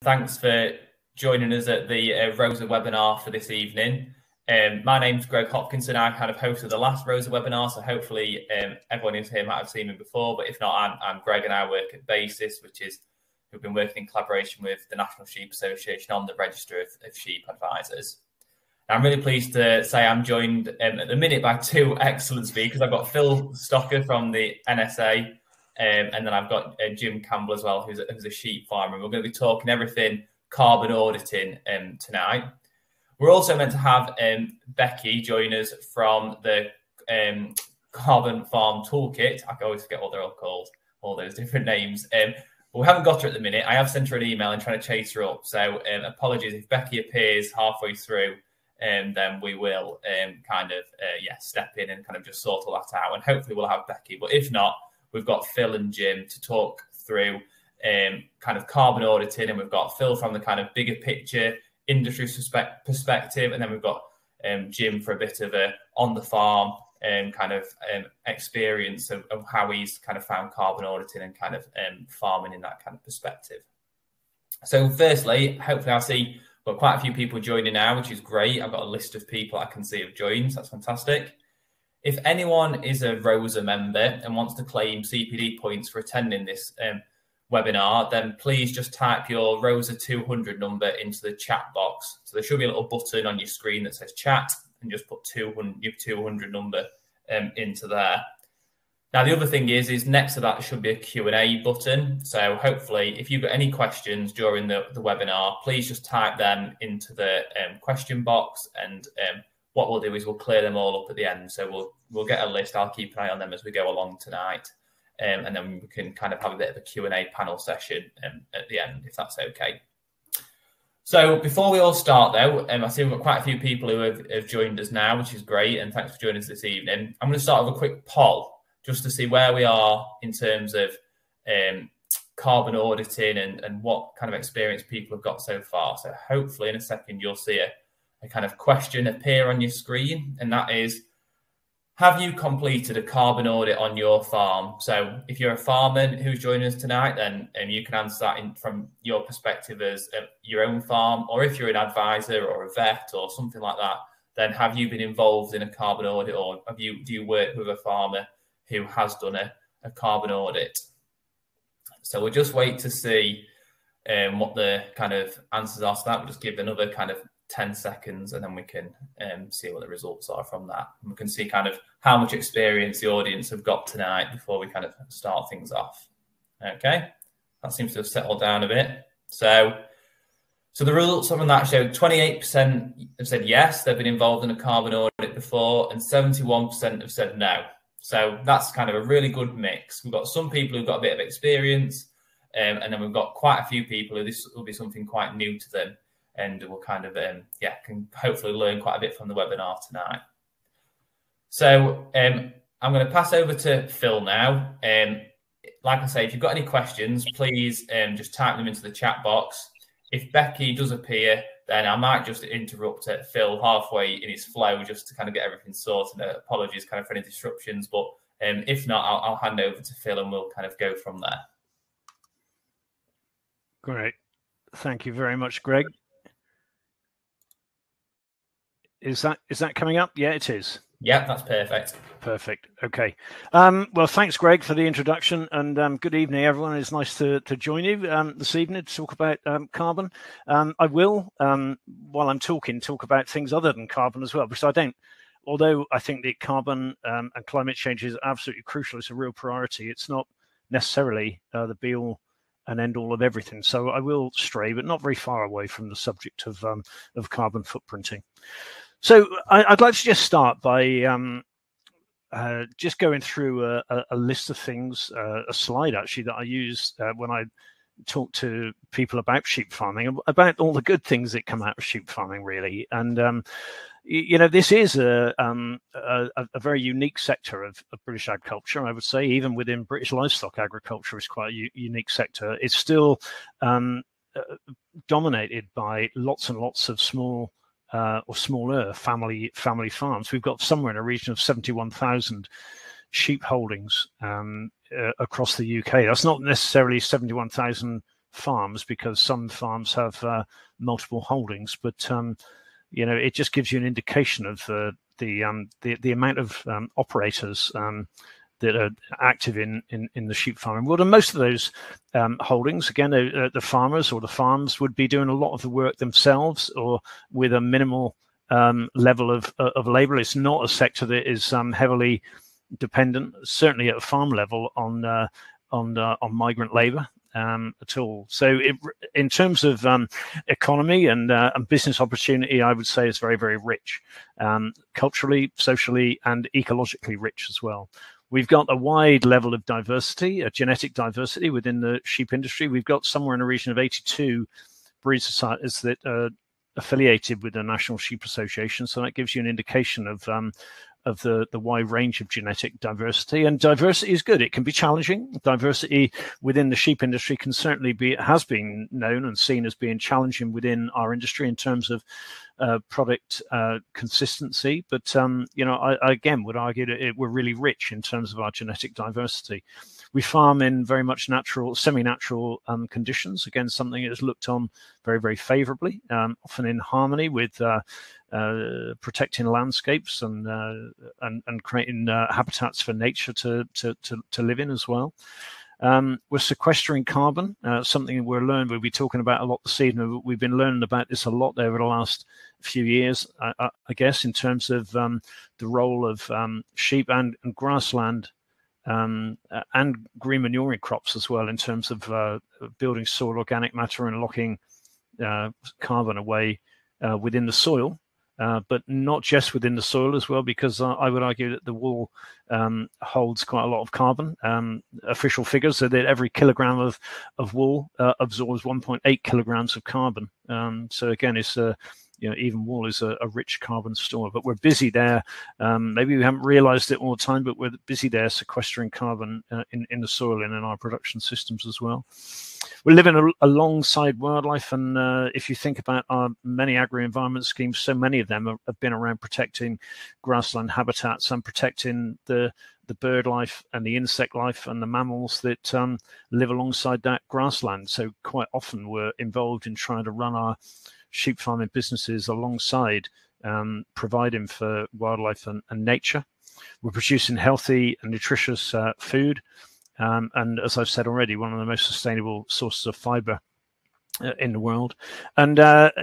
Thanks for joining us at the RoSA webinar for this evening. My name's Greg Hopkinson. I kind of hosted the last RoSA webinar, so hopefully everyone who's here might have seen me before, but if not, I'm Greg and I work at Basis, we've been working in collaboration with the National Sheep Association on the Register of Sheep Advisors. I'm really pleased to say I'm joined at the minute by two excellent speakers. I've got Phil Stocker from the NSA, and then I've got Jim Campbell as well, who's a sheep farmer. And we're going to be talking everything carbon auditing tonight. We're also meant to have Becky join us from the Carbon Farm Toolkit. I always forget what they're all called, all those different names. But we haven't got her at the minute. I have sent her an email and trying to chase her up. So apologies if Becky appears halfway through. Then we will step in and kind of just sort all that out. And hopefully we'll have Becky. But if not, we've got Phil and Jim to talk through kind of carbon auditing. And we've got Phil from the kind of bigger picture industry perspective. And then we've got Jim for a bit of a on the farm experience of how he's kind of found carbon auditing and kind of farming in that kind of perspective. So firstly, hopefully I'll see we've got quite a few people joining now, which is great. I've got a list of people I can see have joined. So that's fantastic. If anyone is a RoSA member and wants to claim CPD points for attending this webinar, then please just type your RoSA 200 number into the chat box. So there should be a little button on your screen that says chat, and just put your 200 number into there. Now, the other thing is next to that should be a Q&A button. So hopefully, if you've got any questions during the webinar, please just type them into the question box. And what we'll do is we'll clear them all up at the end. So we'll get a list. I'll keep an eye on them as we go along tonight. And then we can kind of have a bit of a Q&A panel session at the end, if that's okay. So before we all start, though, I see we've got quite a few people who have joined us now, which is great. And thanks for joining us this evening. I'm going to start with a quick poll, just to see where we are in terms of carbon auditing and what kind of experience people have got so far. So hopefully in a second, you'll see a kind of question appear on your screen. And that is, have you completed a carbon audit on your farm? So if you're a farmer who's joining us tonight, then you can answer that from your perspective as your own farm. Or if you're an advisor or a vet or something like that, then have you been involved in a carbon audit, or do you work with a farmer who has done a carbon audit? So we'll just wait to see what the kind of answers are to that. We'll just give another kind of 10 seconds and then we can see what the results are from that. And we can see kind of how much experience the audience have got tonight before we kind of start things off. Okay, that seems to have settled down a bit. So the results from that showed 28% have said yes, they've been involved in a carbon audit before, and 71% have said no. So that's kind of a really good mix. We've got some people who've got a bit of experience, and then we've got quite a few people who this will be something quite new to them, and we'll kind of, can hopefully learn quite a bit from the webinar tonight. So I'm going to pass over to Phil now. Like I say, if you've got any questions, please just type them into the chat box. If Becky does appear, then I might just interrupt Phil halfway in his flow just to kind of get everything sorted. Apologies kind of for any disruptions, but if not, I'll hand over to Phil and we'll kind of go from there. Great. Thank you very much, Greg. Is that coming up? Yeah, it is. Yeah, that's perfect. Perfect. Okay. Well, thanks, Greg, for the introduction, and good evening, everyone. It's nice to join you this evening to talk about carbon. I will, while I'm talking about things other than carbon as well, because although I think that carbon and climate change is absolutely crucial, it's a real priority, it's not necessarily the be-all and end-all of everything. So I will stray, but not very far away from the subject of carbon footprinting. So I'd like to just start by just going through a list of things, a slide actually that I use when I talk to people about sheep farming, about all the good things that come out of sheep farming, really. And this is a very unique sector of British agriculture. I would say even within British livestock agriculture, it's quite a unique sector. It's still dominated by lots and lots of small or smaller family farms. We've got somewhere in a region of 71,000 sheep holdings across the UK. That's not necessarily 71,000 farms, because some farms have multiple holdings, but you know, it just gives you an indication of the amount of operators that are active in the sheep farming world. And most of those holdings, again, the farmers or the farms would be doing a lot of the work themselves, or with a minimal level of labor. It's not a sector that is heavily dependent, certainly at a farm level, on migrant labor at all. So in terms of economy and business opportunity, I would say it's very, very rich, culturally, socially, and ecologically rich as well. We've got a wide level of diversity, genetic diversity within the sheep industry. We've got somewhere in the region of 82 breed societies that are affiliated with the National Sheep Association. So that gives you an indication of the wide range of genetic diversity. And diversity is good. It can be challenging. Diversity within the sheep industry can certainly has been known and seen as being challenging within our industry in terms of product consistency. But, you know, I again would argue that we're really rich in terms of our genetic diversity. We farm in very much natural, semi-natural conditions. Again, something that is looked on very, very favorably, often in harmony with protecting landscapes and creating habitats for nature to live in as well. We're sequestering carbon, something we'll be talking about a lot this evening. We've been learning about this a lot over the last few years, I guess, in terms of the role of sheep and grassland and green manuring crops as well, in terms of building soil organic matter and locking carbon away within the soil. But not just within the soil as well, because I would argue that the wool holds quite a lot of carbon. Official figures are that every kilogram of wool absorbs 1.8 kilograms of carbon. So again, it's you know, even wool is a rich carbon store. But we're busy there. Maybe we haven't realized it all the time, but we're busy there sequestering carbon in the soil and in our production systems as well. We're living alongside wildlife, and if you think about our many agri-environment schemes, so many of them have been around protecting grassland habitats and protecting the bird life and the insect life and the mammals that live alongside that grassland. So quite often we're involved in trying to run our sheep farming businesses alongside providing for wildlife and nature. We're producing healthy and nutritious food. And as I've said already, one of the most sustainable sources of fiber in the world. And,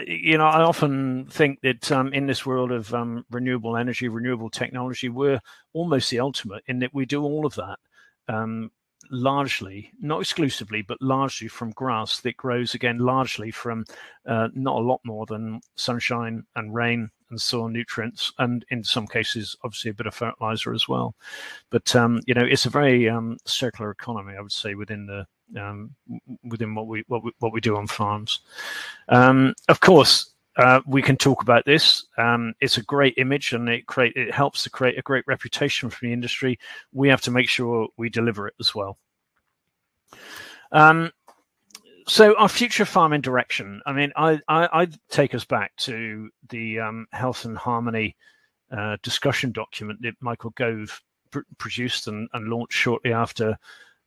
you know, I often think that in this world of renewable energy, renewable technology, we're almost the ultimate in that we do all of that largely, not exclusively, but largely from grass that grows, again, largely from not a lot more than sunshine and rain and soil nutrients, and in some cases, obviously, a bit of fertilizer as well. But you know, it's a very circular economy, I would say, within the within what we do on farms. Of course, we can talk about this. It's a great image, and it helps to create a great reputation for the industry. We have to make sure we deliver it as well. So our future farming direction, I mean, I'd take us back to the Health and Harmony discussion document that Michael Gove produced and launched shortly after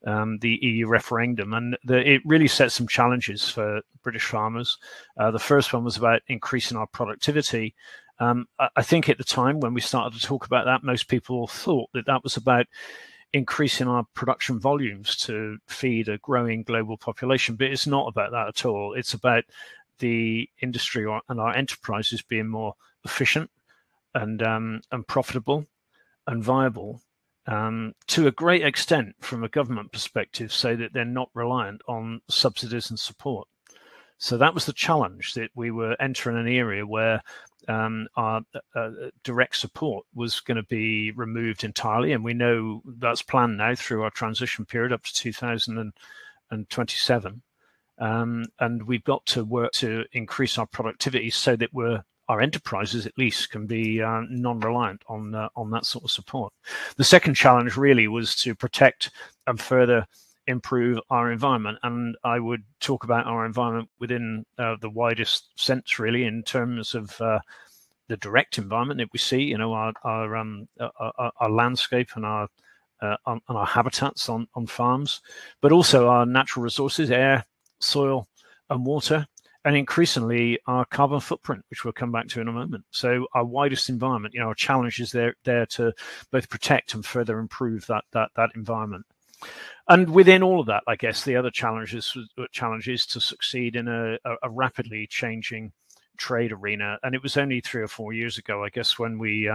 the EU referendum. And it really set some challenges for British farmers. The first one was about increasing our productivity. I think at the time when we started to talk about that, most people thought that that was about increasing our production volumes to feed a growing global population, but it's not about that at all. It's about the industry and our enterprises being more efficient and profitable and viable to a great extent from a government perspective, so that they're not reliant on subsidies and support. So that was the challenge, that we were entering an area where our direct support was going to be removed entirely, and we know that's planned now through our transition period up to 2027. And we've got to work to increase our productivity so that our enterprises at least can be non-reliant on that sort of support. The second challenge really was to protect and further improve our environment, and I would talk about our environment within the widest sense, really, in terms of the direct environment that we see, you know, our landscape and our habitats on farms, but also our natural resources, air, soil, and water, and increasingly our carbon footprint, which we'll come back to in a moment. So our widest environment, our challenge is there to both protect and further improve that environment. And within all of that, I guess the other challenge is to succeed in a rapidly changing trade arena. And it was only 3 or 4 years ago, I guess, when we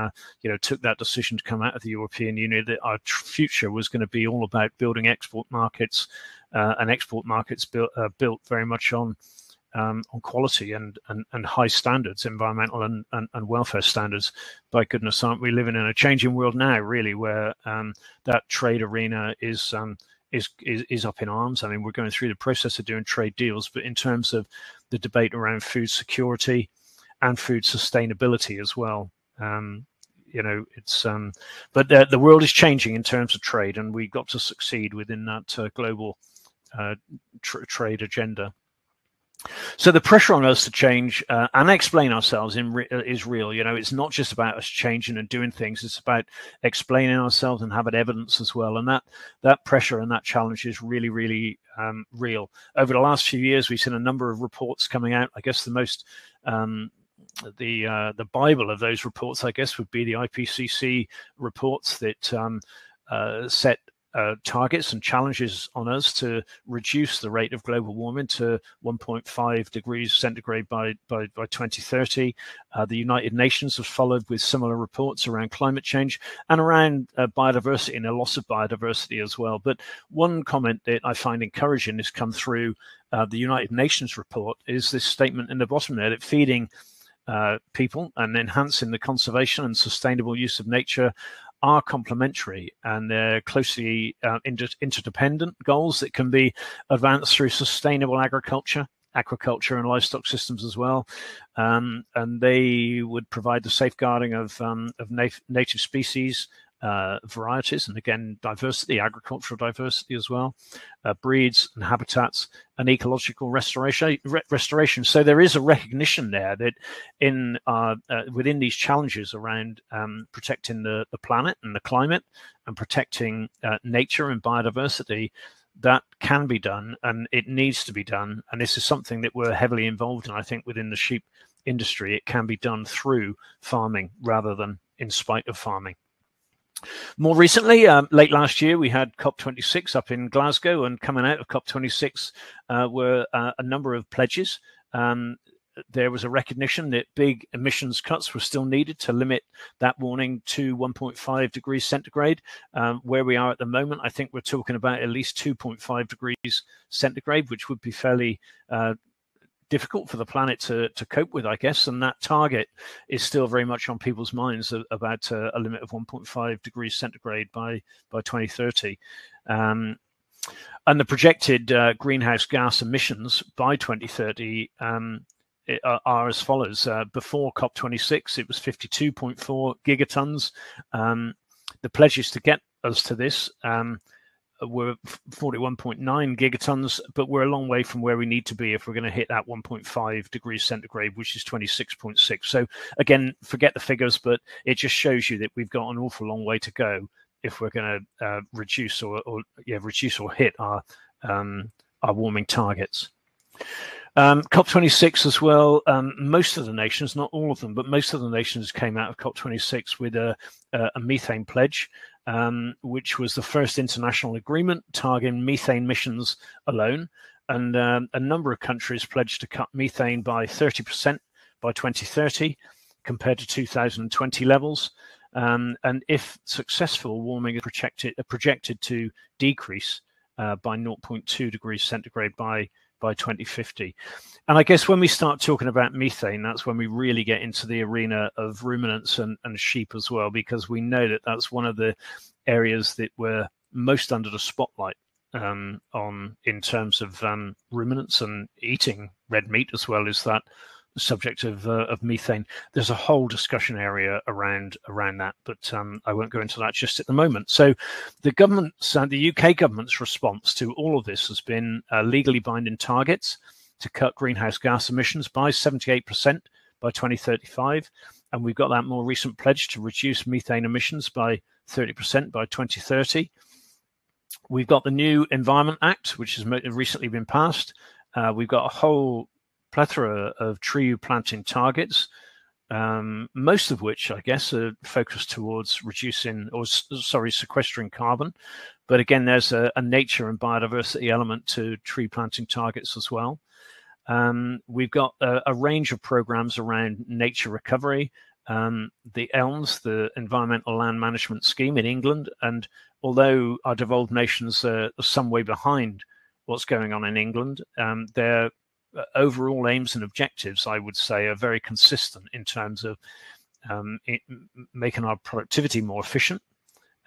took that decision to come out of the European Union, that our future was going to be all about building export markets, and export markets built very much on quality and high standards, environmental and welfare standards. By goodness, aren't we living in a changing world now, really, where that trade arena is up in arms? I mean, we're going through the process of doing trade deals, but in terms of the debate around food security and food sustainability as well, it's but the world is changing in terms of trade, and we've got to succeed within that global trade agenda. So the pressure on us to change and explain ourselves is real. It's not just about us changing and doing things. It's about explaining ourselves and having evidence as well. And that pressure and that challenge is really, really real. Over the last few years, we've seen a number of reports coming out. I guess the most the Bible of those reports, I guess, would be the IPCC reports that set targets and challenges on us to reduce the rate of global warming to 1.5 degrees centigrade by 2030. The United Nations have followed with similar reports around climate change and around biodiversity and the loss of biodiversity as well. But one comment that I find encouraging has come through the United Nations report is this statement in the bottom there that feeding people and enhancing the conservation and sustainable use of nature are complementary, and they're closely interdependent goals that can be advanced through sustainable agriculture and livestock systems as well. And they would provide the safeguarding of native species, varieties, and again, diversity, agricultural diversity as well, breeds and habitats, and ecological restoration. So there is a recognition there that in within these challenges around protecting the planet and the climate and protecting nature and biodiversity, that can be done and it needs to be done. And this is something that we're heavily involved in, I think, within the sheep industry. It can be done through farming rather than in spite of farming. More recently, late last year, we had COP26 up in Glasgow, and coming out of COP26 were a number of pledges. There was a recognition that big emissions cuts were still needed to limit that warming to 1.5 degrees centigrade. Where we are at the moment, I think we're talking about at least 2.5 degrees centigrade, which would be fairly difficult for the planet to cope with, I guess. And that target is still very much on people's minds about a limit of 1.5 degrees centigrade by 2030. And the projected greenhouse gas emissions by 2030 are as follows. Before COP26, it was 52.4 gigatons. The pledges to get us to this were 41.9 gigatons, but we're a long way from where we need to be if we're going to hit that 1.5 degrees centigrade, which is 26.6. So again, forget the figures, but it just shows you that we've got an awful long way to go if we're going to reduce or hit our warming targets. COP26 as well, most of the nations, not all of them, but most of the nations came out of COP26 with a methane pledge, which was the first international agreement targeting methane emissions alone. And a number of countries pledged to cut methane by 30% by 2030 compared to 2020 levels. And if successful, warming is projected to decrease by 0.2 degrees centigrade by 2050. And I guess when we start talking about methane, that's when we really get into the arena of ruminants and sheep as well, because we know that that's one of the areas that we're most under the spotlight on in terms of ruminants and eating red meat, as well as that subject of methane. There's a whole discussion area around that, but I won't go into that just at the moment. So the government's, the UK government's response to all of this has been legally binding targets to cut greenhouse gas emissions by 78% by 2035. And we've got that more recent pledge to reduce methane emissions by 30% by 2030. We've got the new Environment Act, which has recently been passed, We've got a whole plethora of tree planting targets, most of which, I guess, are focused towards sequestering carbon. But again, there's a nature and biodiversity element to tree planting targets as well. We've got a range of programs around nature recovery, the ELMS, the Environmental Land Management Scheme in England. And although our devolved nations are some way behind what's going on in England, their overall aims and objectives, I would say, are very consistent in terms of making our productivity more efficient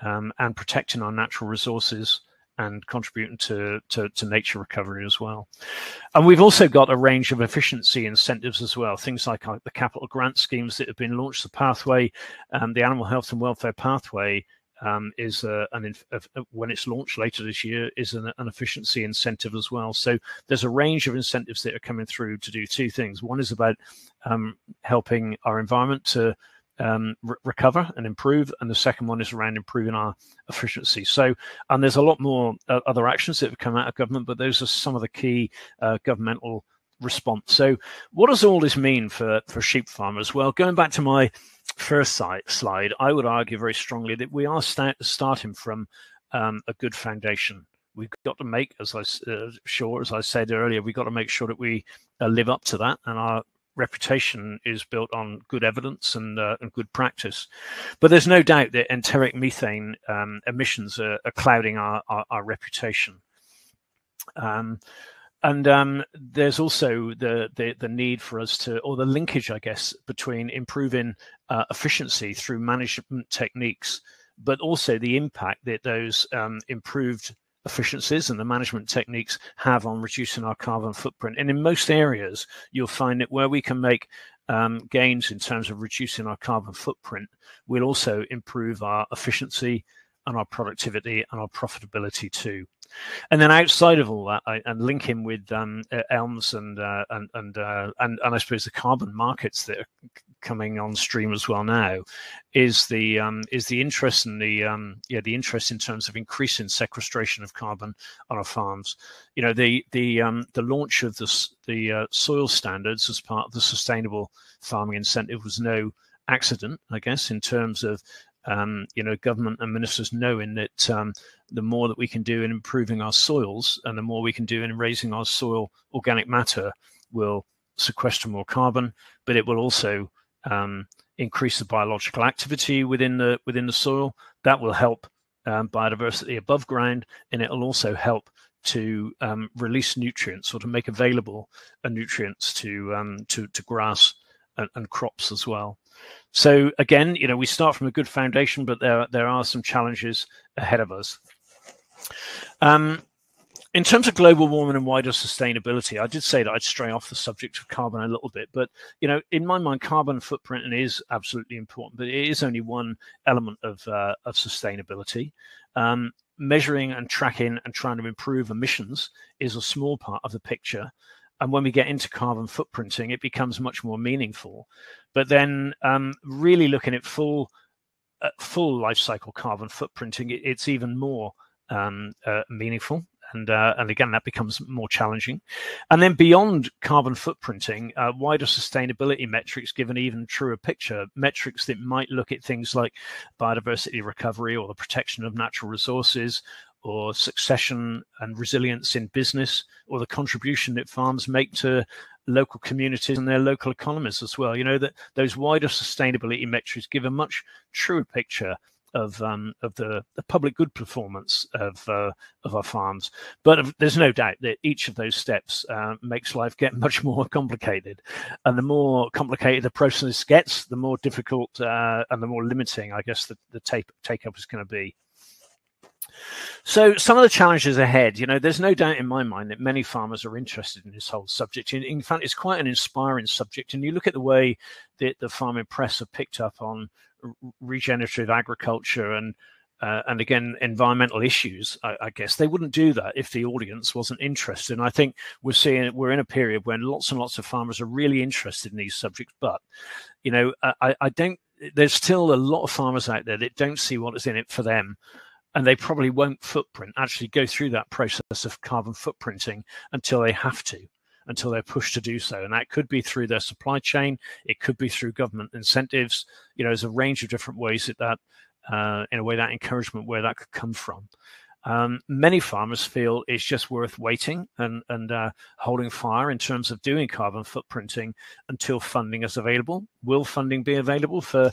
and protecting our natural resources and contributing to nature recovery as well. And we've also got a range of efficiency incentives as well, things like the capital grant schemes that have been launched, the pathway, the animal health and welfare pathway is when it's launched later this year, is an efficiency incentive as well. So there's a range of incentives that are coming through to do two things. One is about helping our environment to recover and improve, and the second one is around improving our efficiency. So, and there's a lot more other actions that have come out of government, but those are some of the key governmental response. So what does all this mean for sheep farmers? Well, going back to my first slide, I would argue very strongly that we are starting from a good foundation. We've got to make, as I said earlier, we've got to make sure that we live up to that, and our reputation is built on good evidence and good practice. But there's no doubt that enteric methane emissions are clouding our reputation. And there's also the need for us to, or the linkage, I guess, between improving efficiency through management techniques, but also the impact that those improved efficiencies and the management techniques have on reducing our carbon footprint. And in most areas, you'll find that where we can make gains in terms of reducing our carbon footprint, we'll also improve our efficiency and our productivity and our profitability too. And then outside of all that, and linking with ELMS and I suppose the carbon markets that are coming on stream as well now, is the interest in the interest in terms of increasing sequestration of carbon on our farms. You know, the launch of the soil standards as part of the sustainable farming incentive was no accident, I guess, in terms of government and ministers knowing that the more that we can do in improving our soils and the more we can do in raising our soil organic matter will sequester more carbon, but it will also increase the biological activity within the soil. That will help biodiversity above ground, and it will also help to release nutrients, or to make available nutrients to grass and crops as well. So again, we start from a good foundation, but there are some challenges ahead of us. In terms of global warming and wider sustainability, I did say that I'd stray off the subject of carbon a little bit, but in my mind, carbon footprint is absolutely important, but it is only one element of sustainability. Measuring and tracking and trying to improve emissions is a small part of the picture. And when we get into carbon footprinting, it becomes much more meaningful. But then really looking at full life cycle carbon footprinting, it's even more meaningful. And again, that becomes more challenging. And then beyond carbon footprinting, wider sustainability metrics give an even truer picture. Metrics that might look at things like biodiversity recovery, or the protection of natural resources, or succession and resilience in business, or the contribution that farms make to local communities and their local economies as well. That those wider sustainability metrics give a much truer picture of the public good performance of our farms. But there's no doubt that each of those steps makes life get much more complicated, and the more complicated the process gets, the more difficult and the more limiting, I guess, the take-up is going to be. So some of the challenges ahead, there's no doubt in my mind that many farmers are interested in this whole subject. In fact, it's quite an inspiring subject. And you look at the way that the farming press have picked up on regenerative agriculture and again, environmental issues, I guess they wouldn't do that if the audience wasn't interested. And I think we're in a period when lots and lots of farmers are really interested in these subjects. But, there's still a lot of farmers out there that don't see what is in it for them. And they probably won't actually go through that process of carbon footprinting until they have to. until they're pushed to do so. And that could be through their supply chain. It could be through government incentives. There's a range of different ways that in a way, that encouragement, where that could come from. Many farmers feel it's just worth waiting and holding fire in terms of doing carbon footprinting until funding is available. Will funding be available for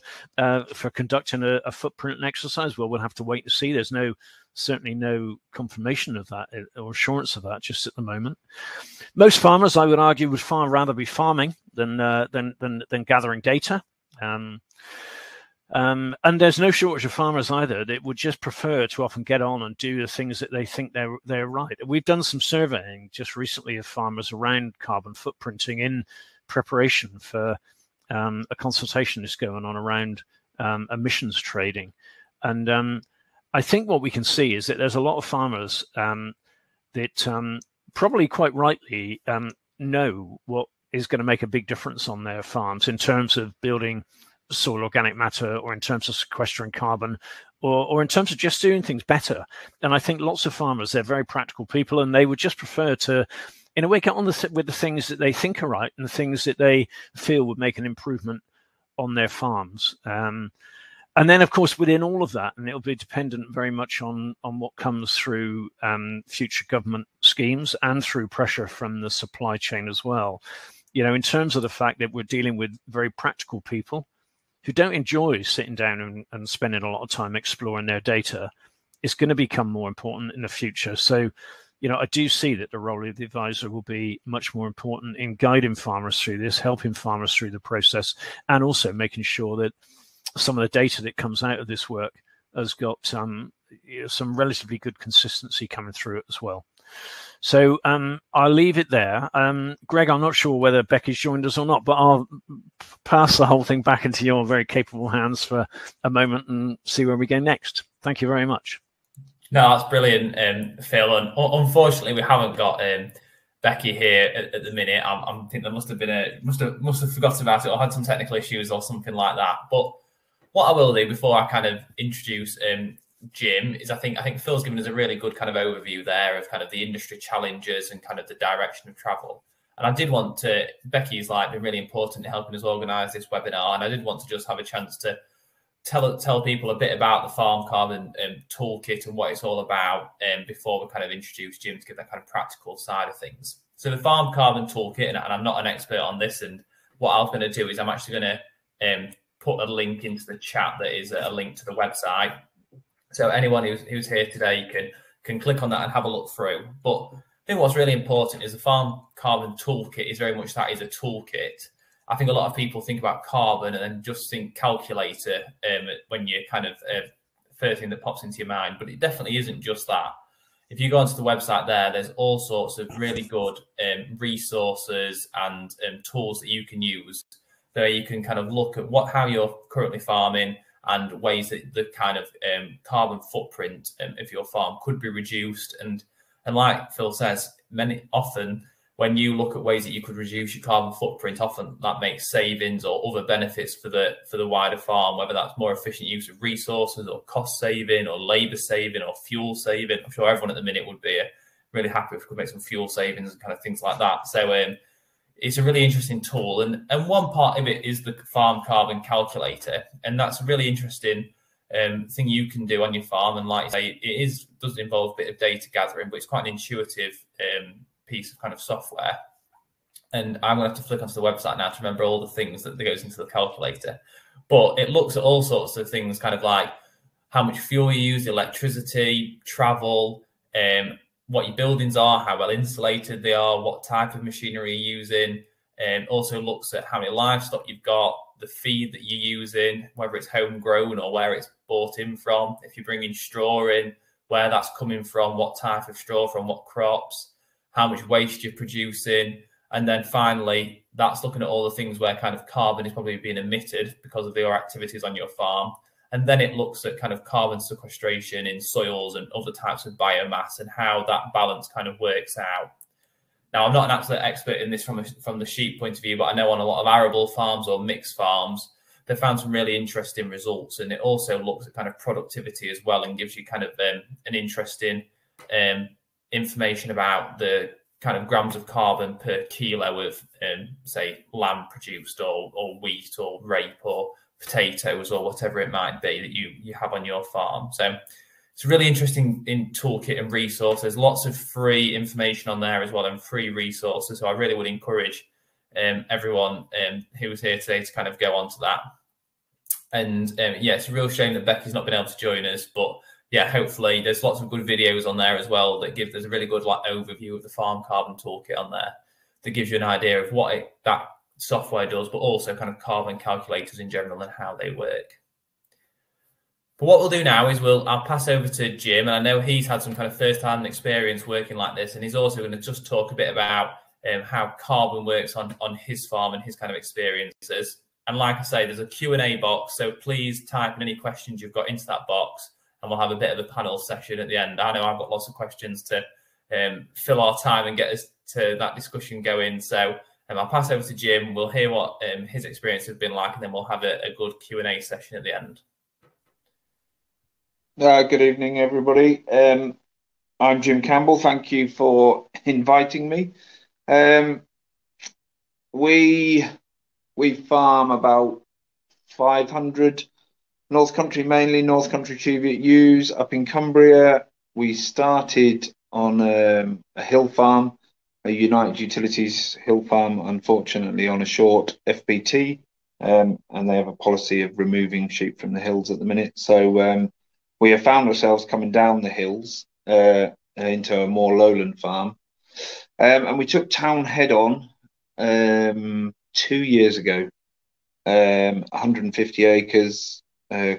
conducting a footprint exercise? Well, we'll have to wait and see. There's certainly no confirmation of that or assurance of that just at the moment. Most farmers, I would argue, would far rather be farming than gathering data. And there's no shortage of farmers either that would just prefer to often get on and do the things that they think they're right. We've done some surveying just recently of farmers around carbon footprinting in preparation for a consultation that's going on around emissions trading. And I think what we can see is that there's a lot of farmers that probably quite rightly know what is going to make a big difference on their farms in terms of building soil organic matter, or in terms of sequestering carbon, or in terms of just doing things better. And I think lots of farmers, they're very practical people, and they would just prefer to, in a way, get on with the things that they think are right and the things that they feel would make an improvement on their farms. And then, of course, within all of that, and it'll be dependent very much on what comes through future government schemes and through pressure from the supply chain as well. In terms of the fact that we're dealing with very practical people who don't enjoy sitting down and spending a lot of time exploring their data, is going to become more important in the future. So, I do see that the role of the advisor will be much more important in guiding farmers through this, helping farmers through the process, and also making sure that some of the data that comes out of this work has got some relatively good consistency coming through it as well. So I'll leave it there. Greg, I'm not sure whether Becky's joined us or not, but I'll pass the whole thing back into your very capable hands for a moment and see where we go next. Thank you very much. No, that's brilliant, Phil. And unfortunately, we haven't got Becky here at the minute. I think there must have forgotten about it or had some technical issues or something like that. But what I will do before I kind of introduce Jim is I think Phil's given us a really good kind of overview there of kind of the industry challenges and kind of the direction of travel. And I did want to, Becky's been really important in helping us organise this webinar, and I did want to just have a chance to tell people a bit about the Farm Carbon Toolkit and what it's all about before we kind of introduce Jim to get that kind of practical side of things. So the Farm Carbon Toolkit, and I'm not an expert on this, and what I'm going to do is I'm actually going to put a link into the chat that is a link to the website. So anyone who's here today can click on that and have a look through. But I think what's really important is the Farm Carbon Toolkit is very much that is a toolkit. I think a lot of people think about carbon and then just think calculator when you kind of first thing that pops into your mind, but it definitely isn't just that. If you go onto the website there's all sorts of really good resources and tools that you can use there. You can kind of look at how you're currently farming and ways that the kind of carbon footprint of your farm could be reduced. And like Phil says, often when you look at ways that you could reduce your carbon footprint, often that makes savings or other benefits for the wider farm, whether that's more efficient use of resources or cost saving or labour saving or fuel saving. I'm sure everyone at the minute would be really happy if we could make some fuel savings and kind of things like that. So it's a really interesting tool. And one part of it is the Farm Carbon Calculator. And that's a really interesting thing you can do on your farm. And like I say, does involve a bit of data gathering, but it's quite an intuitive piece of kind of software. And I'm going to have to flick onto the website now to remember all the things that goes into the calculator. But it looks at all sorts of things, kind of like how much fuel you use, electricity, travel, what your buildings are, how well insulated they are, what type of machinery you're using. Also looks at how many livestock you've got, the feed that you're using, whether it's homegrown or where it's bought in from. If you're bringing straw in, where that's coming from, what type of straw from what crops, how much waste you're producing. And then finally, that's looking at all the things where kind of carbon is probably being emitted because of your activities on your farm. And then it looks at kind of carbon sequestration in soils and other types of biomass and how that balance kind of works out. Now, I'm not an absolute expert in this from the sheep point of view, but I know on a lot of arable farms or mixed farms, they found some really interesting results. And it also looks at kind of productivity as well and gives you kind of an interesting information about the kind of grams of carbon per kilo of, say, lamb produced or wheat or rape or potatoes or whatever it might be that you have on your farm. So it's a really interesting in toolkit and resource. There's lots of free information on there as well and free resources. So I really would encourage everyone who was here today to kind of go onto that. And yeah, it's a real shame that Becky's not been able to join us, but yeah, hopefully there's lots of good videos on there as well that there's a really good overview of the Farm Carbon Toolkit on there that gives you an idea of what that software does, but also kind of carbon calculators in general and how they work. But what we'll do now is I'll pass over to Jim, and I know he's had some kind of first-hand experience working like this, and he's also going to just talk a bit about how carbon works on his farm and his kind of experiences. And like I say, there's a Q&A box, so please type in any questions you've got into that box, and we'll have a bit of a panel session at the end. I know I've got lots of questions to fill our time and get us to that discussion going. So I'll pass over to Jim. We'll hear what his experience has been like, and then we'll have a good Q&A session at the end. Good evening, everybody. I'm Jim Campbell. Thank you for inviting me. We farm about 500 North Country, mainly North Country Cheviot ewes up in Cumbria. We started on a hill farm, a United Utilities hill farm, unfortunately on a short FBT, and they have a policy of removing sheep from the hills at the minute. So we have found ourselves coming down the hills into a more lowland farm. And we took Townhead on 2 years ago, 150 acres,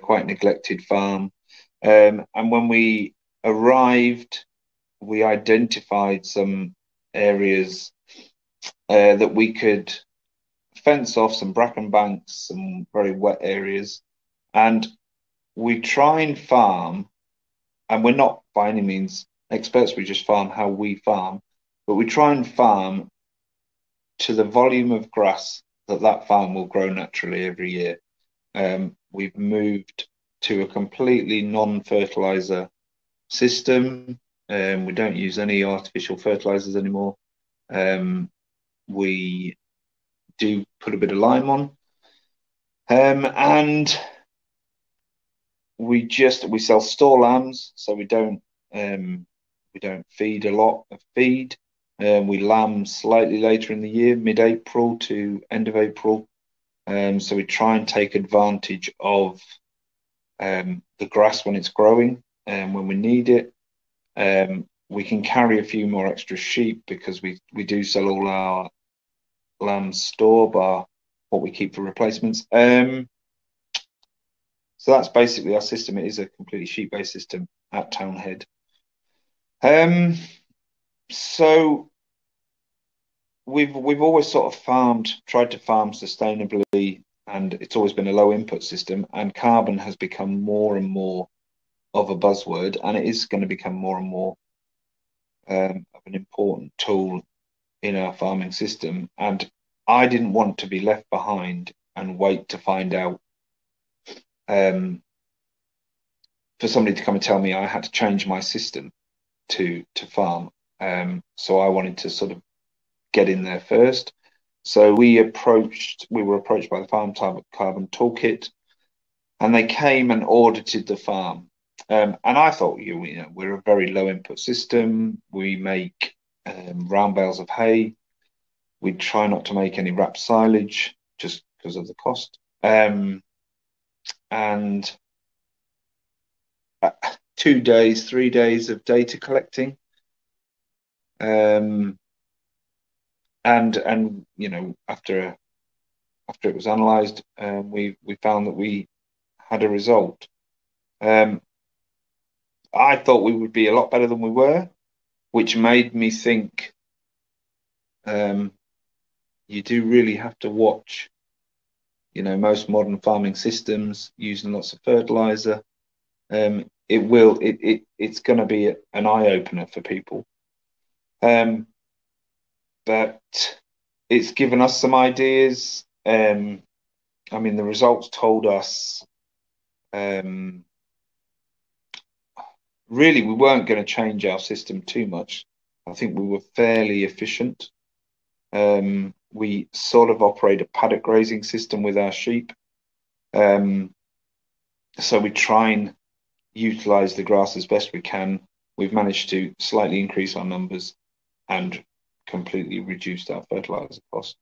quite neglected farm. And when we arrived, we identified some areas that we could fence off, some bracken banks, some very wet areas. And we try and farm, and we're not by any means experts, we just farm how we farm, but we try and farm to the volume of grass that farm will grow naturally every year. We've moved to a completely non-fertilizer system. We don't use any artificial fertilizers anymore. We do put a bit of lime on, and we sell store lambs, so we don't feed a lot of feed. We lamb slightly later in the year, mid-April to end of April. So we try and take advantage of the grass when it's growing and when we need it. We can carry a few more extra sheep because we do sell all our lambs store bar what we keep for replacements. So that's basically our system. It is a completely sheep-based system at Townhead. So we've always sort of tried to farm sustainably, and it's always been a low input system, and carbon has become more and more of a buzzword, and it is going to become more and more of an important tool in our farming system. And I didn't want to be left behind and wait to find out for somebody to come and tell me I had to change my system to farm. So I wanted to sort of get in there first. So we were approached by the Farm Carbon Toolkit, and they came and audited the farm. And I thought, we're a very low input system. We make round bales of hay. We try not to make any wrap silage just because of the cost. And 2 days, 3 days of data collecting. And after it was analysed, we found that we had a result. I thought we would be a lot better than we were, which made me think you do really have to watch, most modern farming systems using lots of fertilizer. It's going to be an eye-opener for people. But it's given us some ideas. The results told us really we weren't going to change our system too much. I think we were fairly efficient. We sort of operate a paddock grazing system with our sheep. So we try and utilize the grass as best we can. We've managed to slightly increase our numbers and completely reduced our fertilizer cost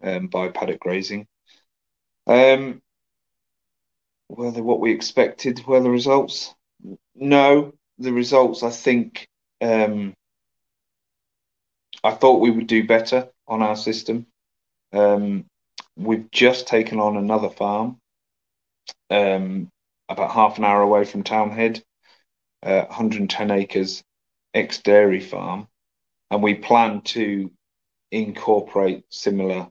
by paddock grazing. Were they what we expected? Were the results? No, the results, I think, I thought we would do better on our system. We've just taken on another farm about half an hour away from Townhead, 110 acres, ex-dairy farm, and we plan to incorporate similar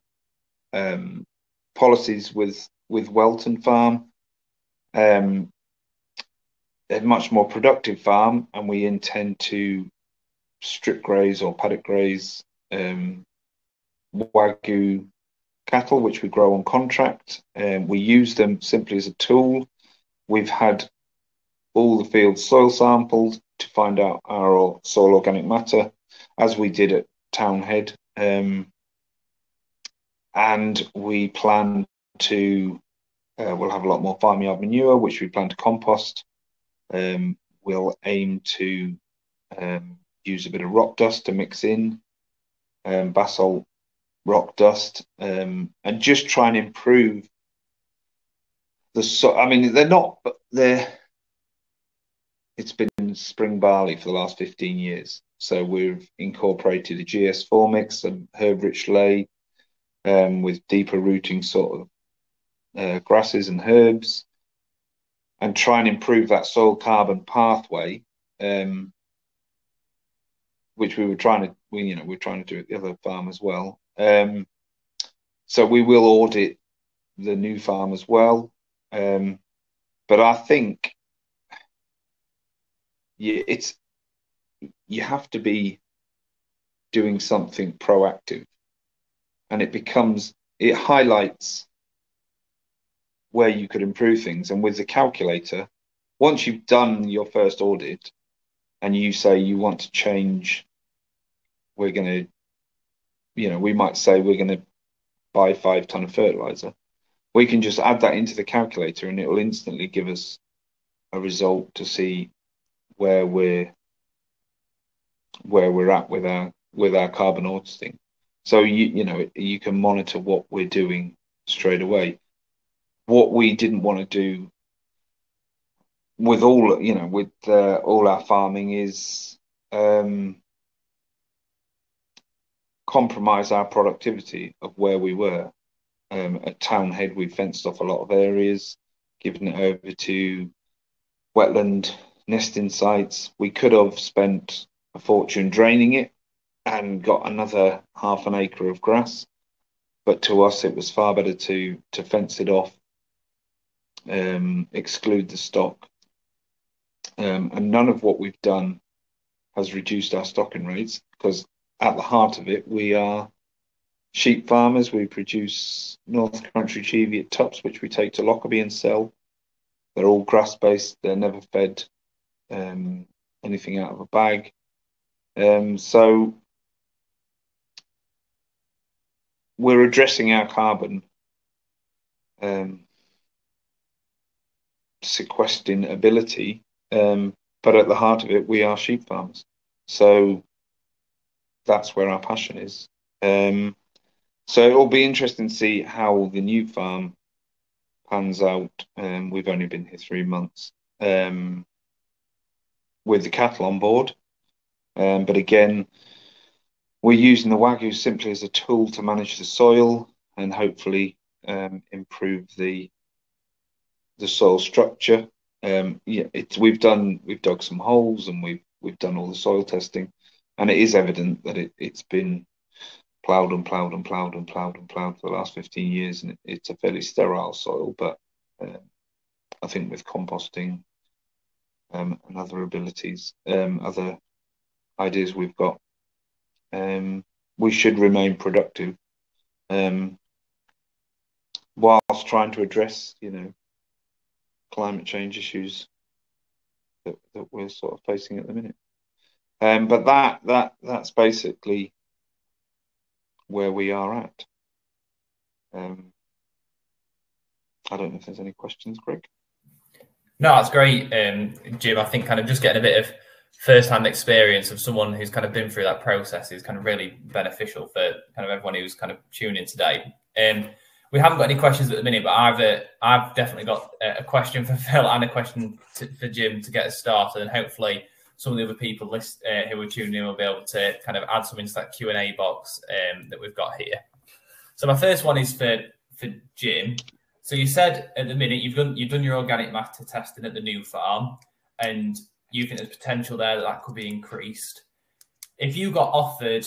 policies with Welton Farm. A much more productive farm, and we intend to strip graze or paddock graze Wagyu cattle, which we grow on contract. We use them simply as a tool. We've had all the fields soil sampled to find out our soil organic matter, as we did at Townhead. And we plan to, we'll have a lot more farmyard manure, which we plan to compost. We'll aim to use a bit of rock dust to mix in, basalt rock dust, and just try and improve I mean, it's been spring barley for the last 15 years. So we've incorporated a GS4 mix, and herb-rich ley, with deeper rooting sort of grasses and herbs, and try and improve that soil carbon pathway, which we're trying to do at the other farm as well. So we will audit the new farm as well. But I think you have to be doing something proactive, and it highlights where you could improve things. And with the calculator, once you've done your first audit and you say you want to change, we might say we're going to buy 5 ton of fertilizer. We can just add that into the calculator, and it will instantly give us a result to see where we're at with our carbon auditing. So you can monitor what we're doing straight away. What we didn't want to do with all our farming is compromise our productivity of where we were. At Townhead, we fenced off a lot of areas, given it over to wetland nesting sites. We could have spent a fortune draining it and got another half an acre of grass, but to us it was far better to fence it off, exclude the stock, and none of what we've done has reduced our stocking rates, because at the heart of it, we are sheep farmers. We produce North Country Cheviot tops, which we take to Lockerbie and sell. They're all grass based. They're never fed anything out of a bag. So we're addressing our carbon sequestering ability, but at the heart of it, we are sheep farmers. So that's where our passion is. So it'll be interesting to see how the new farm pans out. We've only been here 3 months with the cattle on board, but again, we're using the Wagyu simply as a tool to manage the soil and hopefully improve the soil structure. We've dug some holes, and we've done all the soil testing, and it is evident that it's been ploughed and ploughed and ploughed and ploughed and ploughed for the last 15 years, and it's a fairly sterile soil. But I think with composting and other abilities, other ideas we've got, we should remain productive, whilst trying to address, climate change issues that we're sort of facing at the minute. But that's basically where we are at. I don't know if there's any questions, Greg. No, that's great, Jim. I think kind of just getting a bit of first-hand experience of someone who's kind of been through that process is kind of really beneficial for kind of everyone who's kind of tuning in today. We haven't got any questions at the minute, but I've definitely got a question for Phil and a question for Jim to get us started, and hopefully some of the other people who are tuning in will be able to kind of add some into that Q&A box that we've got here. So my first one is for Jim. So you said at the minute you've done your organic matter testing at the new farm, and you think there's potential there that could be increased. If you got offered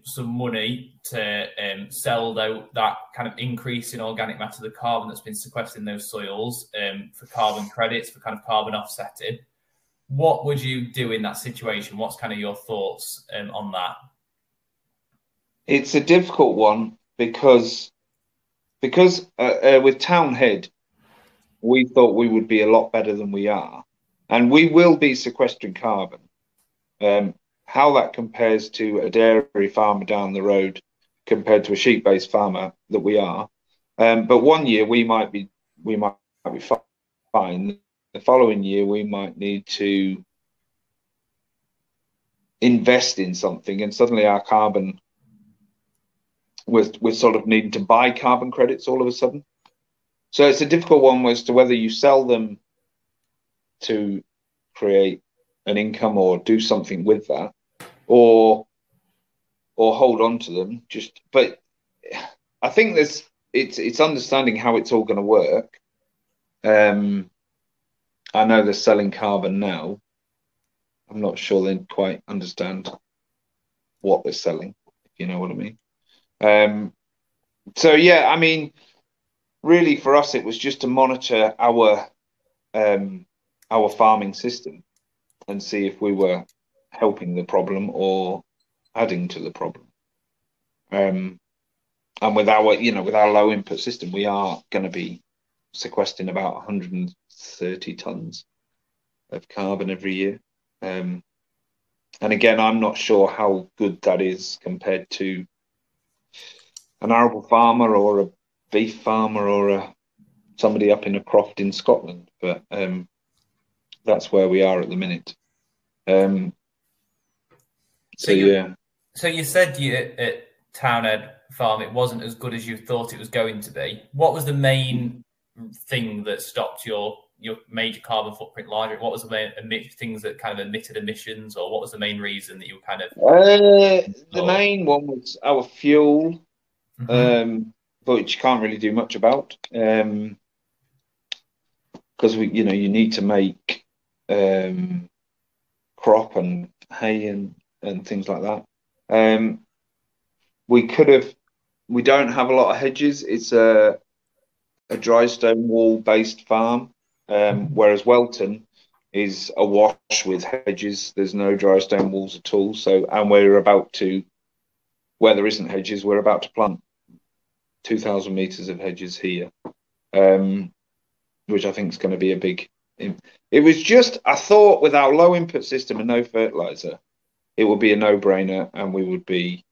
some money to sell that kind of increase in organic matter, the carbon that's been sequestered in those soils for carbon credits, for kind of carbon offsetting, what would you do in that situation? What's kind of your thoughts on that? It's a difficult one because with Townhead, we thought we would be a lot better than we are, and we will be sequestering carbon. How that compares to a dairy farmer down the road compared to a sheep-based farmer that we are, but one year we might be fine. The following year we might need to invest in something, and suddenly our carbon, we're sort of needing to buy carbon credits all of a sudden. So it's a difficult one as to whether you sell them to create an income or do something with that, or hold on to them. But I think it's understanding how it's all going to work. I know they're selling carbon now. I'm not sure they quite understand what they're selling, if you know what I mean. So yeah, I mean, really for us, it was just to monitor our farming system and see if we were helping the problem or adding to the problem. And with our low input system, we are going to be sequestering about 130 tons of carbon every year. And again, I'm not sure how good that is compared to an arable farmer or a beef farmer or somebody up in a croft in Scotland, but that's where we are at the minute. So you said at Townhead Farm it wasn't as good as you thought it was going to be. What was the main thing that stopped your major carbon footprint larger? What was the main things that kind of emitted emissions, or what was the main reason that you kind of? The main one was our fuel, which you can't really do much about, because you need to make crop and hay and things like that. We don't have a lot of hedges. It's a dry stone wall based farm, whereas Welton is awash with hedges. There's no dry stone walls at all. So, and where there isn't hedges, we're about to plant 2,000 meters of hedges here, which I think is going to be a big. It was just, I thought with our low input system and no fertilizer, it would be a no brainer, and we would be.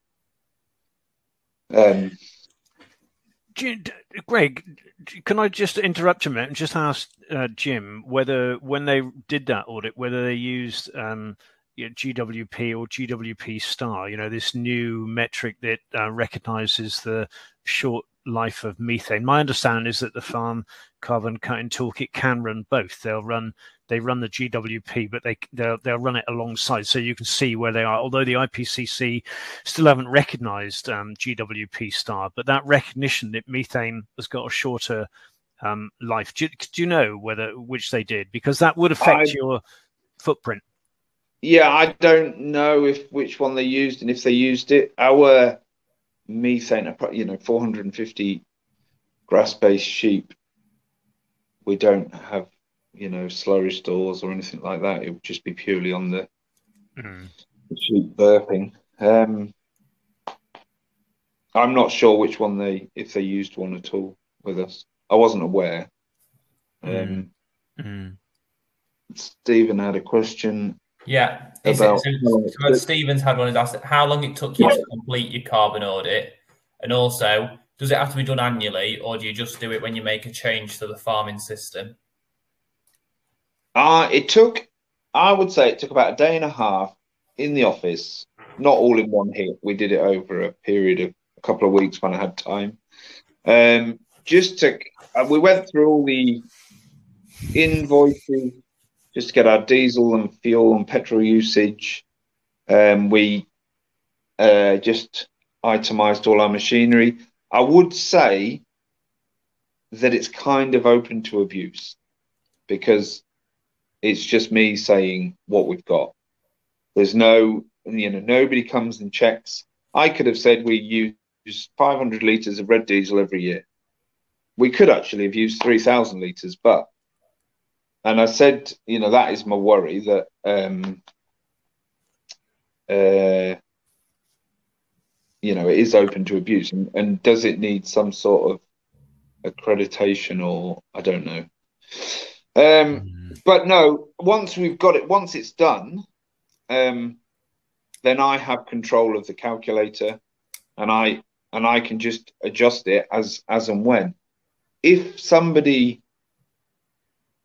Greg, can I just interrupt a minute and just ask Jim whether when they did that audit, whether they used GWP or GWP star, this new metric that recognizes the short life of methane. My understanding is that the Farm Carbon Toolkit can run both. They run the GWP, but they'll run it alongside, so you can see where they are. Although the IPCC still haven't recognised GWP star, but that recognition that methane has got a shorter life. Do you know which they did? Because that would affect your footprint. Yeah, I don't know which one they used, and if they used it. Our methane, 450 grass-based sheep. We don't have, slurry stores or anything like that. It would just be purely on the sheep burping. I'm not sure which one if they used one at all with us. I wasn't aware. Stephen had a question. Yeah. about So Stephen's had one is asked how long it took you to complete your carbon audit, and also does it have to be done annually, or do you just do it when you make a change to the farming system? I would say it took about a day and a half in the office, not all in one hit. We did it over a period of a couple of weeks when I had time. We went through all the invoices just to get our diesel and fuel and petrol usage. We just itemized all our machinery. I would say that it's kind of open to abuse because it's just me saying what we've got. There's nobody comes and checks. I could have said we use 500 litres of red diesel every year. We could actually have used 3,000 litres, and I said, that is my worry, that it is open to abuse, and does it need some sort of accreditation, or I don't know. But no, once we've got it, once it's done, then I have control of the calculator, and I can just adjust it as and when. If somebody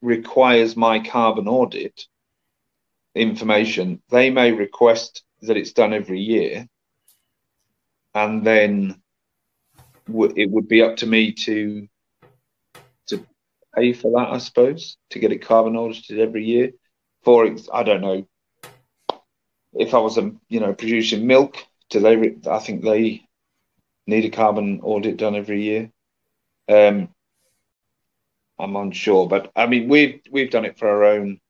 requires my carbon audit information, they may request that it's done every year, and then it would be up to me to pay for that, I suppose, to get it carbon audited every year. I don't know, if I was producing milk, I think they need a carbon audit done every year. I'm unsure, but I mean we've done it for our own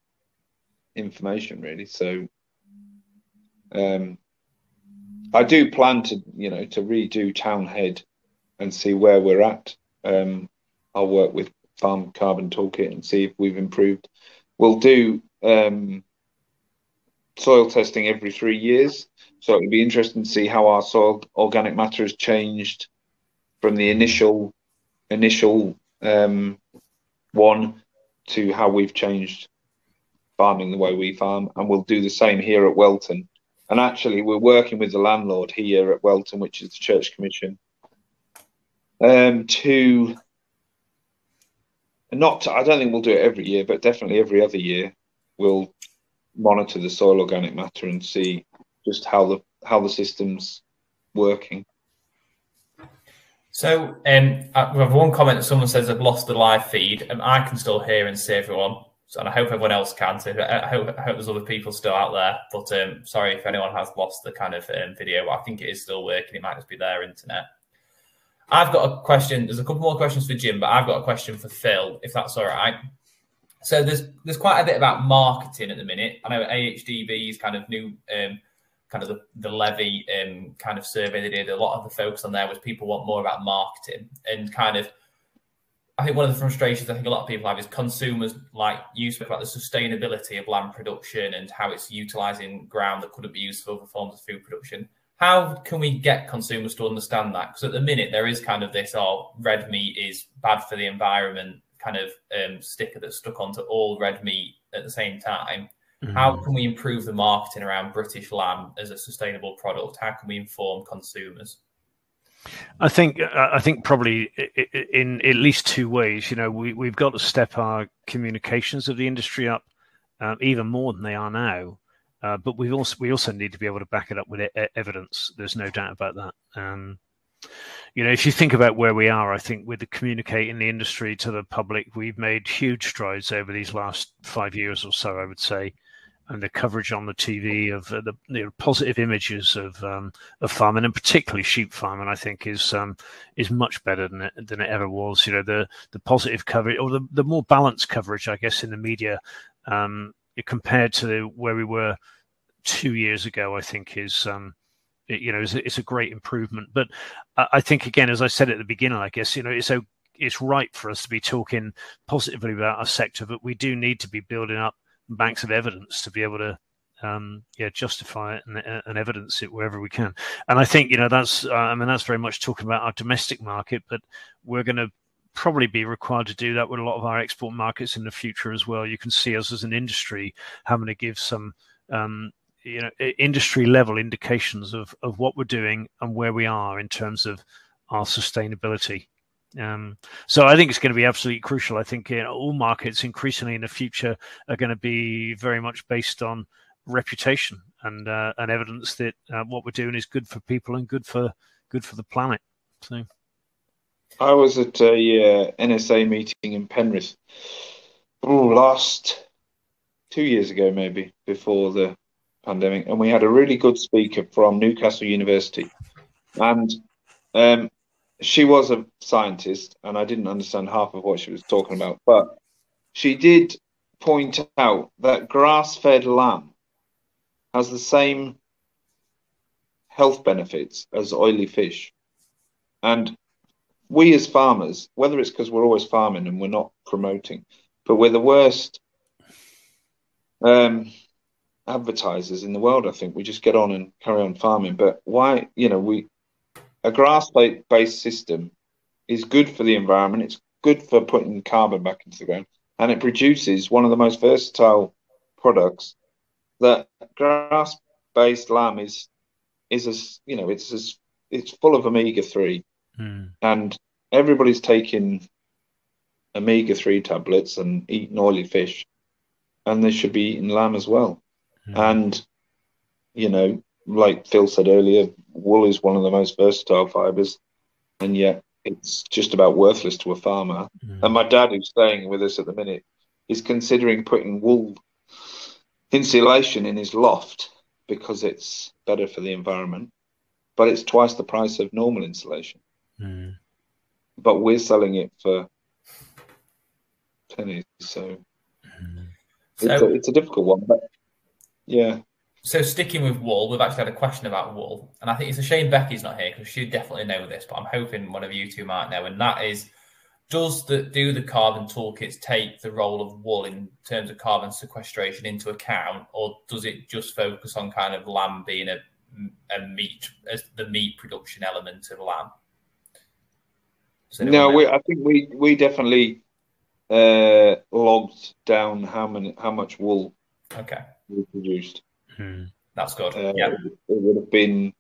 information, really. So I do plan to redo Townhead and see where we're at. I'll work with Farm Carbon Toolkit and see if we've improved. We'll do soil testing every 3 years, so it'll be interesting to see how our soil organic matter has changed from the initial one to how we've changed farming the way we farm, and we'll do the same here at Welton. And actually, we're working with the landlord here at Welton, which is the Church Commission, I don't think we'll do it every year, but definitely every other year, we'll monitor the soil organic matter and see just how the system's working. So we have one comment that someone says they've lost the live feed, and I can still hear and see everyone, and I hope everyone else can too. I hope there's other people still out there, but sorry if anyone has lost the kind of video, but I think it is still working. It might just be their internet. I've got a question. There's a couple more questions for Jim, but I've got a question for Phil, if that's all right. So there's quite a bit about marketing at the minute. I know AHDB's kind of new kind of the levy kind of survey they did. A lot of the focus on there was people want more about marketing, and kind of I think one of the frustrations I think a lot of people have is consumers, like you spoke about the sustainability of land production and how it's utilising ground that couldn't be used for other forms of food production. How can we get consumers to understand that? Because at the minute there is kind of this, red meat is bad for the environment kind of sticker that's stuck onto all red meat at the same time. Mm-hmm. How can we improve the marketing around British lamb as a sustainable product? How can we inform consumers? I think probably in at least two ways. We've got to step our communications of the industry up even more than they are now. But we also need to be able to back it up with evidence. There's no doubt about that. If you think about where we are, I think with the communicating the industry to the public, we've made huge strides over these last 5 years or so, I would say. And the coverage on the TV of the positive images of farming, and particularly sheep farming, I think is much better than it ever was. The positive coverage, or the more balanced coverage, I guess, in the media compared to where we were 2 years ago, I think is it's a great improvement. But I think, again, as I said at the beginning, I guess it's right for us to be talking positively about our sector, but we do need to be building up banks of evidence to be able to justify it and evidence it wherever we can. And I think that's very much talking about our domestic market, but we're going to probably be required to do that with a lot of our export markets in the future as well. You can see us as an industry having to give some industry level indications of what we're doing and where we are in terms of our sustainability. So I think it's going to be absolutely crucial. I think all markets increasingly in the future are going to be very much based on reputation and evidence that what we're doing is good for people and good for the planet. So I was at a NSA meeting in Penrith last 2 years ago, maybe before the pandemic, and we had a really good speaker from Newcastle University, and she was a scientist, and I didn't understand half of what she was talking about, but she did point out that grass-fed lamb has the same health benefits as oily fish. And we as farmers, whether it's because we're always farming and we're not promoting, but we're the worst advertisers in the world, I think. We just get on and carry on farming. But why, a grass-based system is good for the environment. It's good for putting carbon back into the ground, and it produces one of the most versatile products. That grass-based lamb is it's full of omega-3, and everybody's taking omega-3 tablets and eating oily fish, and they should be eating lamb as well. And like Phil said earlier, wool is one of the most versatile fibers, and yet it's just about worthless to a farmer. And my dad, who's staying with us at the minute, is considering putting wool insulation in his loft because it's better for the environment, but it's twice the price of normal insulation. But we're selling it for pennies, so it's a difficult one. But yeah. So sticking with wool, we've actually had a question about wool, and I think it's a shame Becky's not here because she'd definitely know this, but I'm hoping one of you two might know, and that is, do the carbon toolkits take the role of wool in terms of carbon sequestration into account, or does it just focus on kind of lamb being a meat, as the meat production element of lamb? No, I think we definitely logged down how much wool we produced. That's good. It would have been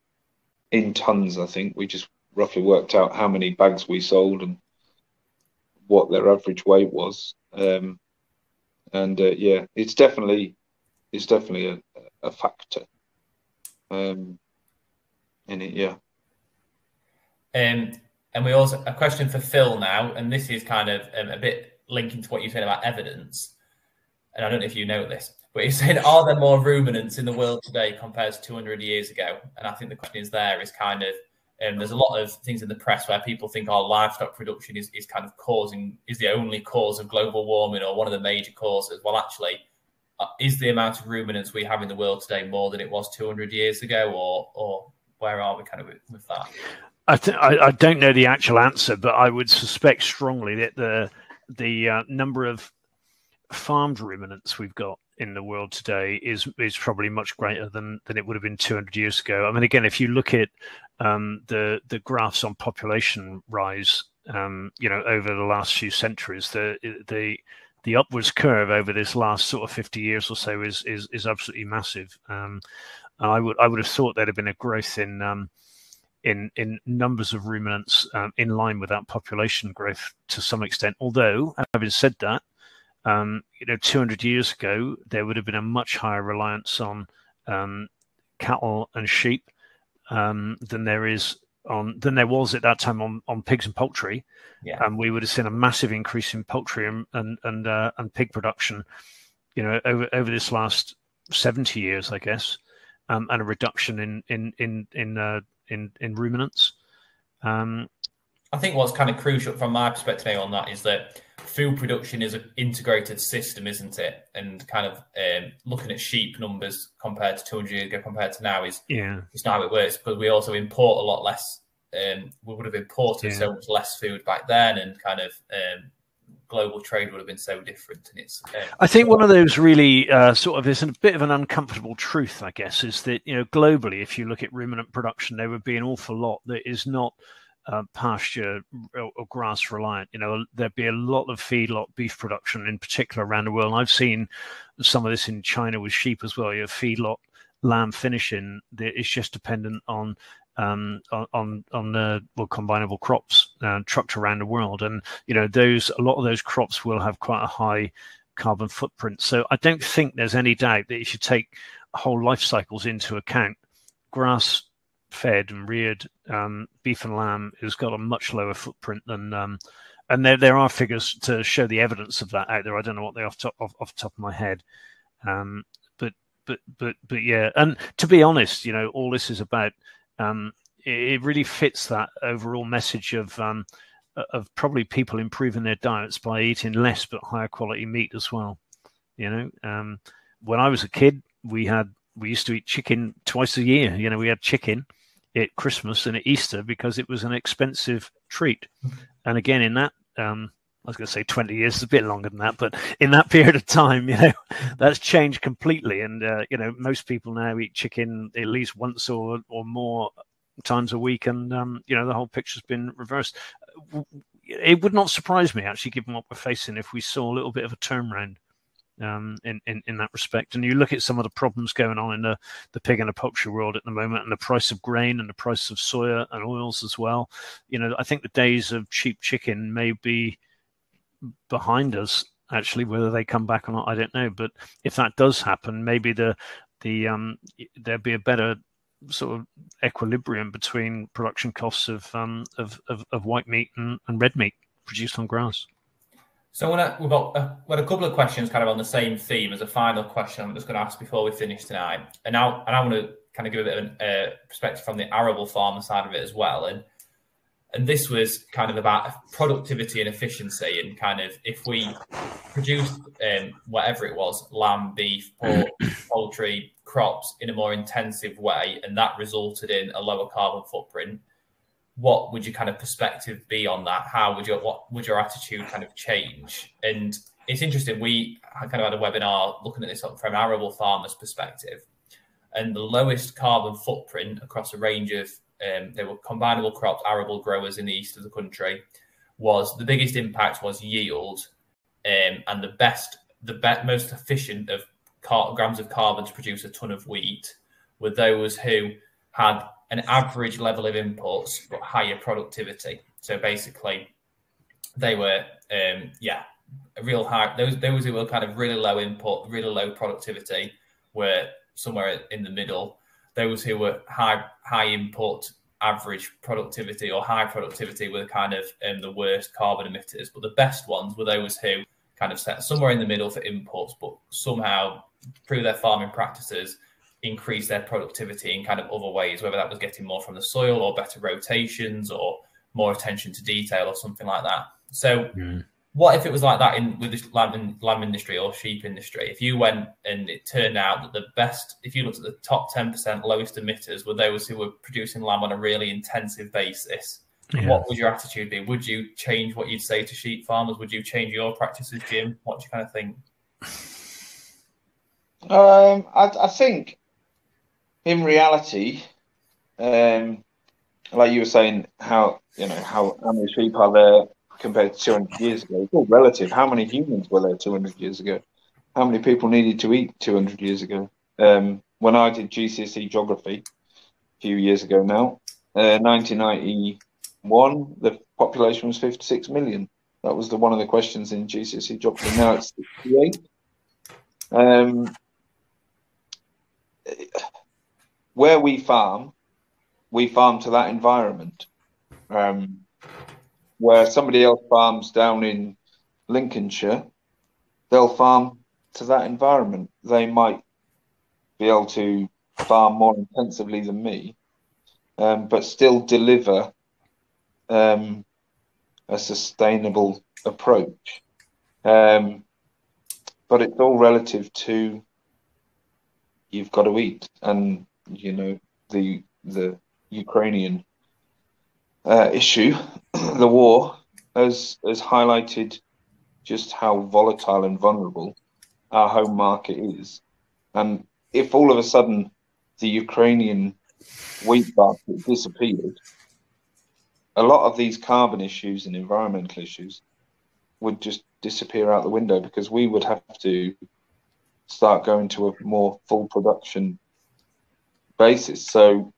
in tons, I think. We just roughly worked out how many bags we sold and what their average weight was. It's definitely a factor in it. Yeah. And we also a question for Phil now, and this is kind of a bit linking to what you said about evidence. And I don't know if you know this, but he said, are there more ruminants in the world today compared to 200 years ago? And I think the question is kind of, there's a lot of things in the press where people think our livestock production is kind of is the only cause of global warming or one of the major causes. Well, actually, is the amount of ruminants we have in the world today more than it was 200 years ago, or where are we kind of with that? I don't know the actual answer, but I would suspect strongly that the number of farmed ruminants we've got in the world today is probably much greater than it would have been 200 years ago. I mean, again, if you look at the graphs on population rise, over the last few centuries, the upwards curve over this last sort of 50 years or so is absolutely massive. And I would have thought there'd have been a growth in numbers of ruminants in line with that population growth to some extent. Although, having said that, 200 years ago, there would have been a much higher reliance on cattle and sheep than there was at that time on pigs and poultry. Yeah. And we would have seen a massive increase in poultry and pig production, over this last 70 years, I guess, and a reduction in ruminants. I think what's kind of crucial from my perspective on that is that food production is an integrated system, isn't it? And kind of looking at sheep numbers compared to 200 years ago compared to now it's not how it works, because we also import a lot less. We would have imported so much less food back then, and kind of global trade would have been so different. And it's I think one of those really sort of is a bit of an uncomfortable truth, I guess, is that globally, if you look at ruminant production, there would be an awful lot that is not pasture or grass reliant. There'd be a lot of feedlot beef production in particular around the world. And I've seen some of this in China with sheep as well. Your feedlot lamb finishing that is just dependent on combinable crops trucked around the world, and a lot of those crops will have quite a high carbon footprint. So I don't think there's any doubt that you should take whole life cycles into account. Grass fed and reared beef and lamb has got a much lower footprint than and there are figures to show the evidence of that out there. I don't know what they are off the top of my head, but yeah. And to be honest, all this is about it really fits that overall message of probably people improving their diets by eating less but higher quality meat as well. When I was a kid, we used to eat chicken twice a year. We had chicken at Christmas and at Easter because it was an expensive treat. And again, in that, I was going to say 20 years, it's a bit longer than that, but in that period of time, that's changed completely. And, most people now eat chicken at least once or more times a week. And, the whole picture's been reversed. It would not surprise me, actually, given what we're facing, if we saw a little bit of a turnaround in that respect. And you look at some of the problems going on in the pig and the poultry world at the moment, and the price of grain and the price of soya and oils as well. I think the days of cheap chicken may be behind us, actually. Whether they come back or not, I don't know. But if that does happen, maybe there'd be a better sort of equilibrium between production costs of white meat and red meat produced on grass. So we've got a couple of questions kind of on the same theme as a final question I'm just going to ask before we finish tonight. And I want to kind of give a bit of a perspective from the arable farmer side of it as well. And this was kind of about productivity and efficiency, and kind of if we produced whatever it was, lamb, beef, pork, poultry, crops in a more intensive way, and that resulted in a lower carbon footprint, what would your kind of perspective be on that? What would your attitude kind of change? And it's interesting, we kind of had a webinar looking at this from an arable farmer's perspective, and the lowest carbon footprint across a range of there were combinable crops, arable growers in the east of the country, was the biggest impact was yield, and the most efficient of grams of carbon to produce a ton of wheat were those who had an average level of inputs but higher productivity. So basically, they were a real high. Those who were kind of really low input, really low productivity were somewhere in the middle. Those who were high input, average productivity or high productivity were kind of the worst carbon emitters. But the best ones were those who kind of set somewhere in the middle for inputs, but somehow through their farming practices increase their productivity in kind of other ways, whether that was getting more from the soil or better rotations or more attention to detail or something like that. So what if it was like that with the lamb industry or sheep industry? If you went and it turned out that the best, if you looked at the top 10% lowest emitters were those who were producing lamb on a really intensive basis, what would your attitude be? Would you change what you'd say to sheep farmers? Would you change your practices, Jim? What do you kind of think? I think in reality, like you were saying, how many sheep are there compared to 200 years ago? It's all relative. How many humans were there 200 years ago? How many people needed to eat 200 years ago? When I did GCSE geography a few years ago now, 1991, the population was 56 million. That was one of the questions in GCSE geography. Now it's 68. Where we farm to that environment. Where somebody else farms down in Lincolnshire, they'll farm to that environment. They might be able to farm more intensively than me, but still deliver a sustainable approach. But it's all relative to you've got to eat, and the Ukrainian issue, the war, has highlighted just how volatile and vulnerable our home market is. And if all of a sudden the Ukrainian wheat basket disappeared, a lot of these carbon issues and environmental issues would just disappear out the window, because we would have to start going to a more full production basis. So,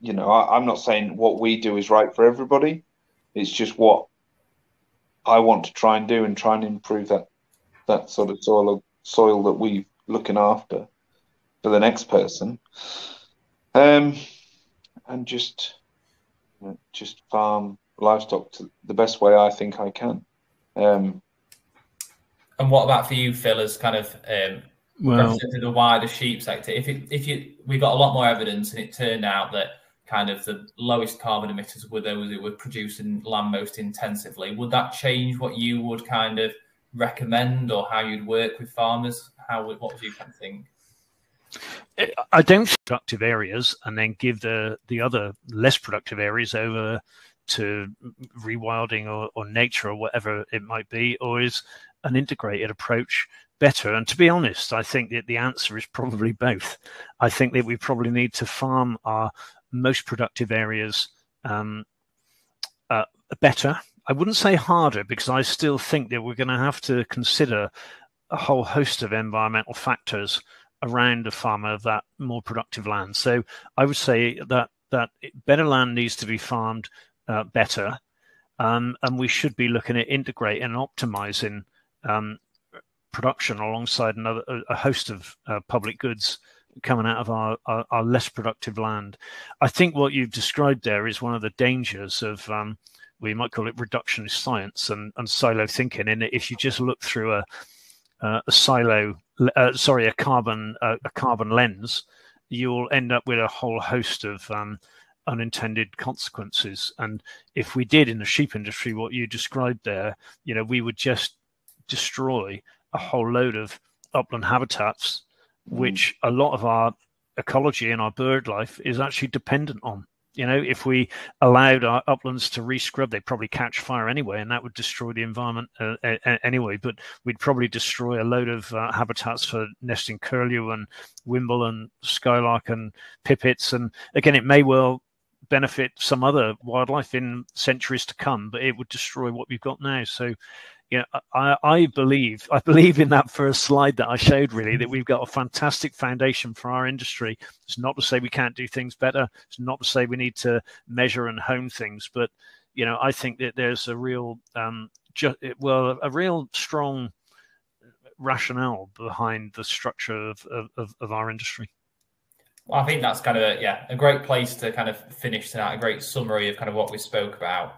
you know, I'm not saying what we do is right for everybody. It's just what I want to try and do, and try and improve that sort of soil that we're looking after for the next person, and just farm livestock to the best way I think I can. And what about for you, Phil, as kind of representing the wider sheep sector? We got a lot more evidence, and it turned out that kind of the lowest carbon emitters were those who were producing land most intensively. Would that change what you would kind of recommend, or how you'd work with farmers? What would you kind of think? I don't think productive areas and then give the other less productive areas over to rewilding or nature or whatever it might be, or is an integrated approach better? And to be honest, I think that the answer is probably both. I think that we probably need to farm our most productive areas better. I wouldn't say harder, because I still think that we're going to have to consider a whole host of environmental factors around a farmer of that more productive land. So I would say that better land needs to be farmed better, and we should be looking at integrating and optimizing production alongside a host of public goods coming out of our less productive land. I think what you've described there is one of the dangers of we might call it reductionist science and silo thinking. And if you just look through a carbon lens, you'll end up with a whole host of unintended consequences. And if we did in the sheep industry what you described there, you know, we would just destroy a whole load of upland habitats, which a lot of our ecology and our bird life is actually dependent on. You know, if we allowed our uplands to re-scrub, they'd probably catch fire anyway, and that would destroy the environment anyway. But we'd probably destroy a load of habitats for nesting curlew and wimble and skylark and pipits. And again, it may well benefit some other wildlife in centuries to come, but it would destroy what we've got now. So, you know, I believe in that first slide that I showed, really, that we've got a fantastic foundation for our industry. It's not to say we can't do things better. It's not to say we need to measure and hone things. But, you know, I think that there's a real, a real strong rationale behind the structure of our industry. Well, I think that's kind of a great place to kind of finish tonight. A great summary of kind of what we spoke about.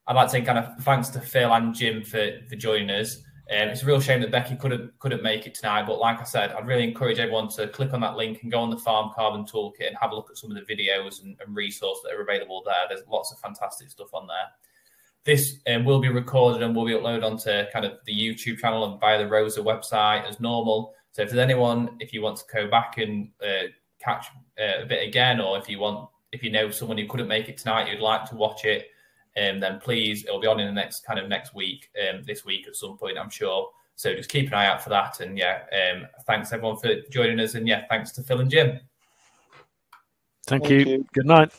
I'd like to say kind of thanks to Phil and Jim for joining us. It's a real shame that Becky couldn't make it tonight, but like I said, I'd really encourage everyone to click on that link and go on the Farm Carbon Toolkit and have a look at some of the videos and resources that are available there. There's lots of fantastic stuff on there. This will be recorded and will be uploaded onto kind of the YouTube channel and via the RoSA website as normal. So if there's anyone, if you want to go back and catch a bit again, or if you know someone who couldn't make it tonight, you'd like to watch it, then please, it'll be on in the next week, this week at some point, I'm sure. So just keep an eye out for that. And thanks everyone for joining us. And thanks to Phil and Jim. Thank you. Good night.